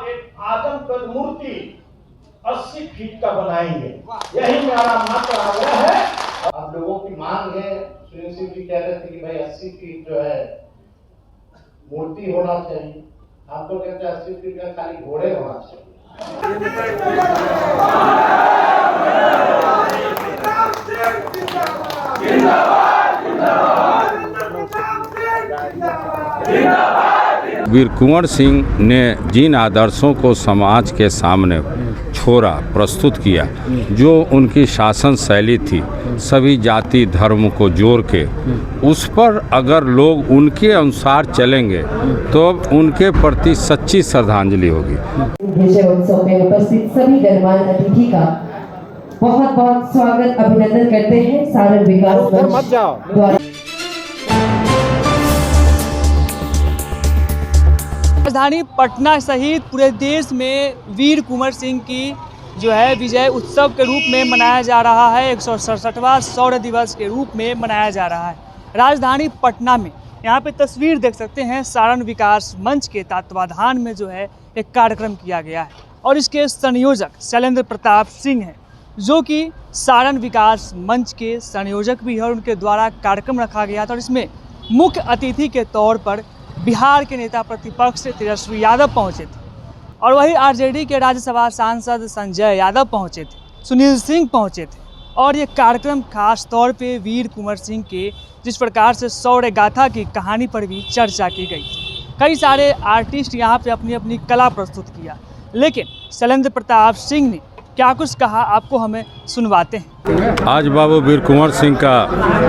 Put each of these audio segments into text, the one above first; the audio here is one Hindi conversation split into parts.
आप एक आदमकद मूर्ति 80 फीट का बनाएंगे, यही मेरा मात्र आग्रह है। आप लोगों की मांग है, सुनील जी कह रहे थे कि भाई 80 फीट जो है मूर्ति होना चाहिए। हम तो कहते हैं 80 फीट का खाली घोड़े होना चाहिए। वीर कुंवर सिंह ने जिन आदर्शों को समाज के सामने छोड़ा, प्रस्तुत किया, जो उनकी शासन शैली थी, सभी जाति धर्म को जोड़ के, उस पर अगर लोग उनके अनुसार चलेंगे तो उनके प्रति सच्ची श्रद्धांजलि होगी। विजय उत्सव में उपस्थित सभी गणमान्य अतिथि का बहुत बहुत स्वागत अभिनंदन करते हैं सारण विकास मंच द्वारा। राजधानी पटना सहित पूरे देश में वीर कुंवर सिंह की जो है विजय उत्सव के रूप में मनाया जा रहा है। 167वां शौर्य दिवस के रूप में मनाया जा रहा है राजधानी पटना में। यहाँ पे तस्वीर देख सकते हैं, सारण विकास मंच के तत्वाधान में जो है एक कार्यक्रम किया गया है और इसके संयोजक शैलेंद्र प्रताप सिंह हैं, जो कि सारण विकास मंच के संयोजक भी है और उनके द्वारा कार्यक्रम रखा गया था। और इसमें मुख्य अतिथि के तौर पर बिहार के नेता प्रतिपक्ष तेजस्वी यादव पहुंचे थे और वही आरजेडी के राज्यसभा सांसद संजय यादव पहुंचे थे, सुनील सिंह पहुंचे थे। और ये कार्यक्रम खास तौर पे वीर कुंवर सिंह के जिस प्रकार से शौर्य गाथा की कहानी पर भी चर्चा की गई। कई सारे आर्टिस्ट यहाँ पे अपनी अपनी कला प्रस्तुत किया, लेकिन शैलेंद्र प्रताप सिंह ने क्या कुछ कहा आपको हमें सुनवाते हैं। आज बाबू वीर कुंवर सिंह का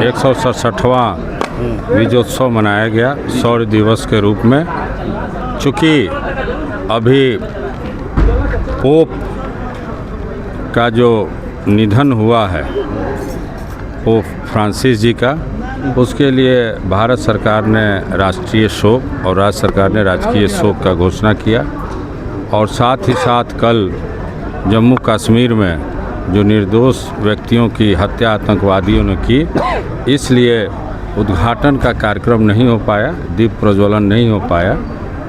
167वां विजयोत्सव मनाया गया शौर्य दिवस के रूप में। चूँकि अभी पोप का जो निधन हुआ है, पोप फ्रांसिस जी का, उसके लिए भारत सरकार ने राष्ट्रीय शोक और राज्य सरकार ने राजकीय शोक का घोषणा किया। और साथ ही साथ कल जम्मू कश्मीर में जो निर्दोष व्यक्तियों की हत्या आतंकवादियों ने की, इसलिए उद्घाटन का कार्यक्रम नहीं हो पाया, दीप प्रज्वलन नहीं हो पाया,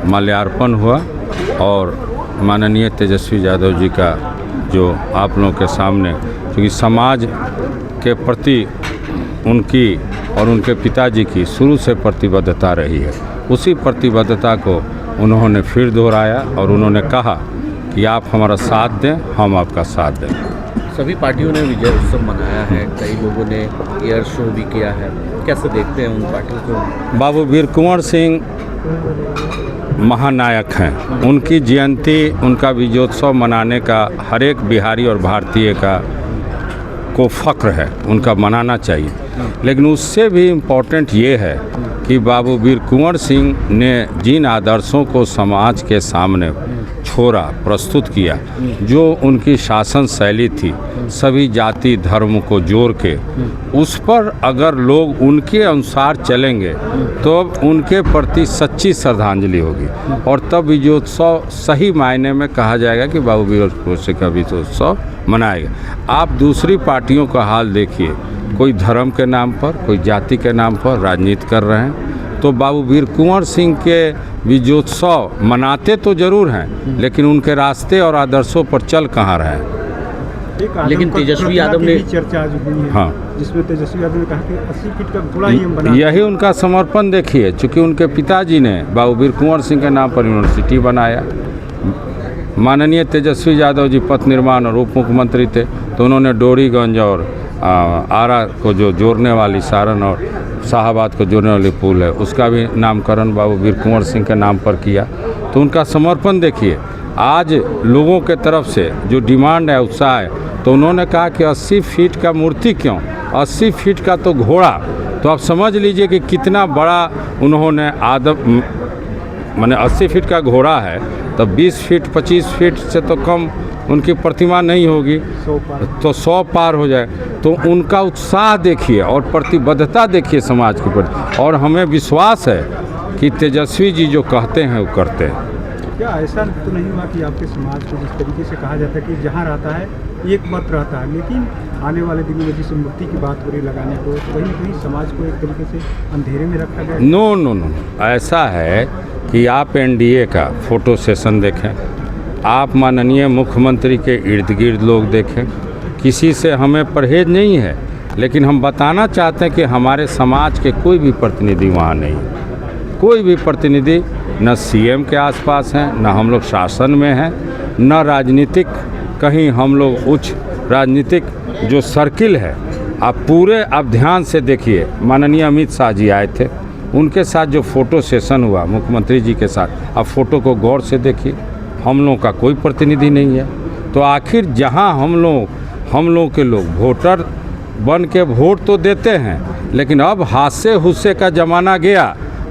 माल्यार्पण हुआ। और माननीय तेजस्वी यादव जी का जो आप लोगों के सामने, क्योंकि समाज के प्रति उनकी और उनके पिताजी की शुरू से प्रतिबद्धता रही है, उसी प्रतिबद्धता को उन्होंने फिर दोहराया और उन्होंने कहा कि आप हमारा साथ दें, हम आपका साथ दें। सभी पार्टियों ने विजय उत्सव मनाया है, कई लोगों ने एयर शो भी किया है, कैसे देखते हैं उन पार्टियों को? बाबू वीर कुंवर सिंह महानायक हैं, उनकी जयंती, उनका विजयोत्सव मनाने का हर एक बिहारी और भारतीय को फ़ख्र है, उनका मनाना चाहिए। लेकिन उससे भी इम्पोर्टेंट ये है कि बाबू वीर कुंवर सिंह ने जिन आदर्शों को समाज के सामने छोड़ा, प्रस्तुत किया, जो उनकी शासन शैली थी, सभी जाति धर्म को जोड़ के, उस पर अगर लोग उनके अनुसार चलेंगे तो उनके प्रति सच्ची श्रद्धांजलि होगी। और तब विजयोत्सव सही मायने में कहा जाएगा कि बाबू वीर कुंवर सिंह का विजयोत्सव मनाएगा। आप दूसरी पार्टियों का हाल देखिए, कोई धर्म के नाम पर, कोई जाति के नाम पर राजनीति कर रहे हैं। तो बाबू वीर कुंवर सिंह के विजयोत्सव मनाते तो जरूर हैं, लेकिन उनके रास्ते और आदर्शों पर चल कहाँ रहे हैं। लेकिन तेजस्वी यादव ने चर्चा आज हुई है, हाँ, जिसमें तेजस्वी यादव ने कहा कि 80 फीट का घोड़ा ही हम बना, यही उनका समर्पण देखिए। चूँकि उनके पिताजी ने बाबू वीर कुंवर सिंह के नाम पर यूनिवर्सिटी बनाया, माननीय तेजस्वी यादव जी पथ निर्माण और उप मुख्यमंत्री थे, तो उन्होंने डोरीगंज और आरा को जो जोड़ने वाली, सारण और शाहाबाद को जोड़ने वाली पुल है, उसका भी नामकरण बाबू वीर कुंवर सिंह के नाम पर किया। तो उनका समर्पण देखिए। आज लोगों के तरफ से जो डिमांड है, उत्साह है, तो उन्होंने कहा कि 80 फीट का मूर्ति क्यों, 80 फीट का तो घोड़ा। तो आप समझ लीजिए कि कितना बड़ा उन्होंने माने 80 फीट का घोड़ा है तो 20 फीट 25 फीट से तो कम उनकी प्रतिमा नहीं होगी, तो 100 पार हो जाए। तो उनका उत्साह देखिए और प्रतिबद्धता देखिए समाज के प्रति, और हमें विश्वास है कि तेजस्वी जी जो कहते हैं वो करते हैं। क्या ऐसा तो नहीं हुआ कि आपके समाज को जिस तरीके से कहा जाता है कि जहाँ रहता है एक मत रहता है, लेकिन आने वाले दिनों में जिस मूर्ति की बात हो रही लगाने को, तो कहीं कहीं समाज को एक तरीके से अंधेरे में रखा गया? नो, ऐसा है कि आप एनडीए का फोटो सेशन देखें, आप माननीय मुख्यमंत्री के इर्द गिर्द लोग देखें, किसी से हमें परहेज नहीं है, लेकिन हम बताना चाहते हैं कि हमारे समाज के कोई भी प्रतिनिधि वहाँ नहीं, कोई भी प्रतिनिधि न सीएम के आसपास हैं, न हम लोग शासन में हैं, न राजनीतिक कहीं हम लोग उच्च राजनीतिक जो सर्किल है। आप ध्यान से देखिए, माननीय अमित शाह जी आए थे, उनके साथ जो फ़ोटो सेशन हुआ मुख्यमंत्री जी के साथ, आप फ़ोटो को गौर से देखिए, हम लोगों का कोई प्रतिनिधि नहीं है। तो आखिर जहां हम लोग के लोग वोटर बन के वोट तो देते हैं, लेकिन अब हादसे हुस्से का ज़माना गया,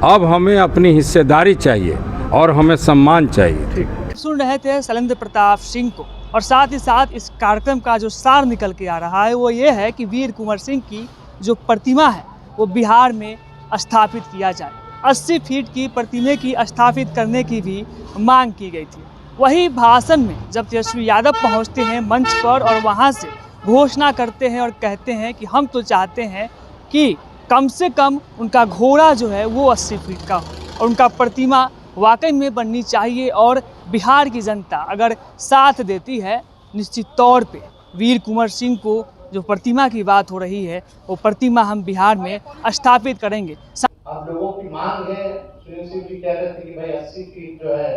अब हमें अपनी हिस्सेदारी चाहिए और हमें सम्मान चाहिए। सुन रहे थे शैलेंद्र प्रताप सिंह को, और साथ ही साथ इस कार्यक्रम का जो सार निकल के आ रहा है वो ये है कि वीर कुंवर सिंह की जो प्रतिमा है वो बिहार में स्थापित किया जाए। 80 फीट की प्रतिमा की स्थापित करने की भी मांग की गई थी। वही भाषण में जब तेजस्वी यादव पहुंचते हैं मंच पर और वहां से घोषणा करते हैं और कहते हैं कि हम तो चाहते हैं कि कम से कम उनका घोड़ा जो है वो 80 फीट का हो और उनका प्रतिमा वाकई में बननी चाहिए, और बिहार की जनता अगर साथ देती है निश्चित तौर पे वीर कुंवर सिंह को जो प्रतिमा की बात हो रही है वो प्रतिमा हम बिहार में स्थापित करेंगे। अब लोगों की मांग है, सुनील सिंह जी कह रहे थे कि भाई 80 फीट जो है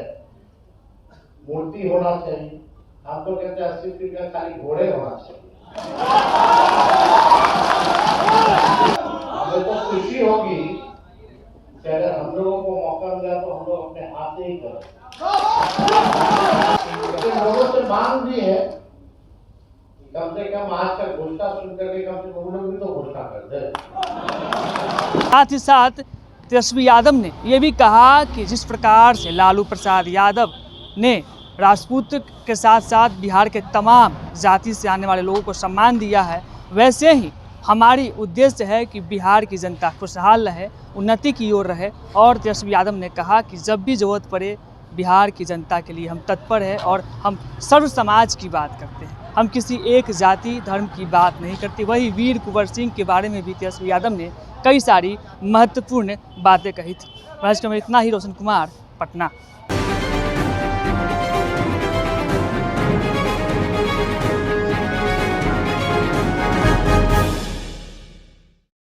मूर्ति होना चाहिए। हम तो कहते हैं 80 फीट का खाली घोड़े होना चाहिए। हमें तो खुशी होगी कि अगर हम लोगों को मौका मिला तो हम लोग अपने हाथ से ही करें। लोगों से मांग भी है, कम से कम आज का घोषणा सुन करके कम से कम लोग भी तो घोषणा कर दे। साथ ही साथ तेजस्वी यादव ने ये भी कहा कि जिस प्रकार से लालू प्रसाद यादव ने राजपूत के साथ साथ बिहार के तमाम जाति से आने वाले लोगों को सम्मान दिया है, वैसे ही हमारी उद्देश्य है कि बिहार की जनता खुशहाल रहे, उन्नति की ओर रहे। और तेजस्वी यादव ने कहा कि जब भी ज़रूरत पड़े बिहार की जनता के लिए हम तत्पर हैं और हम सर्व समाज की बात करते हैं, हम किसी एक जाति धर्म की बात नहीं करते। वही वीर कुंवर सिंह के बारे में भी तेजस्वी यादव ने कई सारी महत्वपूर्ण बातें कही थी। आज में इतना ही। रोशन कुमार, पटना।